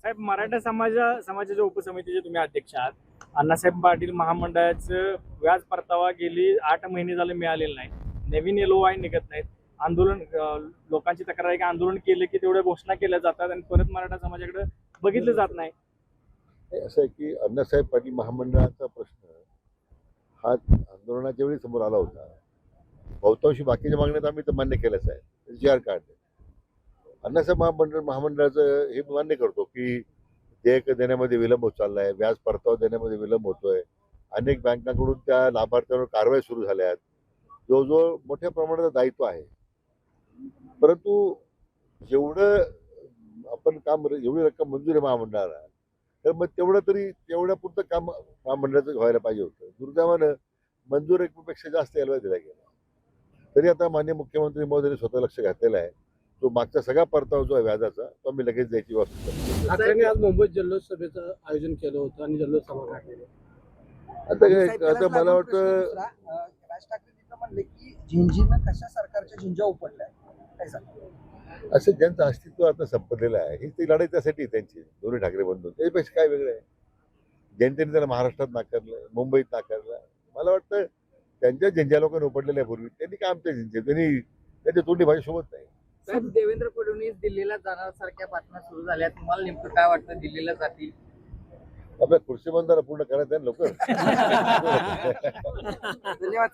साहेब, मराठा समाजाच्या उपसमितीचे तुम्ही अध्यक्ष आहात. अण्णासाहेब पाटील महामंडळाचं व्याज परतावा गेली 8 महिने झाले मिळालेलं नाही. नवीन LOI निघत नाहीत. आंदोलन लोकांची तक्रार आहे की आंदोलन केलं की तेवढ्या घोषणा केल्या जातात आणि परत मराठा समाजाकडे बघितलं जात नाही. असं आहे की अण्णासाहेब पाटील महामंडळाचा प्रश्न हा आंदोलनाच्या वेळी समोर आला होता. बहुतांशी बाकीच्या मागण्यात आम्ही तर मान्य केलंच आहे. जी आर काढले. अण्णासाहेब महामंडळाचं हे मान्य करतो की देयक देण्यामध्ये विलंब होत चाललाय, व्याज परतावा देण्यामध्ये विलंब होतोय. अनेक बँकांकडून त्या लाभार्थ्यांवर कारवाई सुरू झाल्या आहेत. जवळजवळ मोठ्या प्रमाणात दायित्व आहे. परंतु जेवढं आपण काम एवढी रक्कम मंजूर आहे महामंडळाला, तर मग तेवढ्या पुरतं काम महामंडळाचं व्हायला पाहिजे होतं. दुर्दैवानं मंजूर रकमेपेक्षा जास्त LOI दिला गेला. तरी आता माननीय मुख्यमंत्री महोदयांनी स्वतः लक्ष घातलेलं आहे. तो मागचा सगळा परतावा जो आहे व्याजाचा तो आम्ही लगेच द्यायची व्यवस्था करतो. ठाकरेंनी आज मुंबईत जल्लोष सभेचं आयोजन केलं होतं आणि जल्लोष सभा काढली. आता मला वाटतं राज ठाकरे तिथं म्हणले की झिंजीनं कशा सरकारच्या झिंजा उपडल्या काय सांगा. असं ज्यांचं अस्तित्व आता संपलेलं आहे ही ती लढाई त्यासाठी आहे त्यांची दोन्ही ठाकरे बंधू. त्यापेक्षा काय वेगळं आहे. जनतेने त्याला महाराष्ट्रात नाकारलं, मुंबईत नाकारलं. मला वाटतं त्यांच्या झिंजा लोकांनी उपडलेल्या पूर्वी त्यांनी काय आमच्या झिंजे त्यांनी त्यांच्या तोंडी भाषा सोबत नाही. साहेब, देवेंद्र फडणवीस दिल्लीला जाणार सारख्या बातम्या सुरू झाल्या. तुम्हाला नेमकं काय वाटतं, दिल्लीला जातील? आपल्या खुर्ची बंधारा पूर्ण करायचं आहे ना लवकर. धन्यवाद.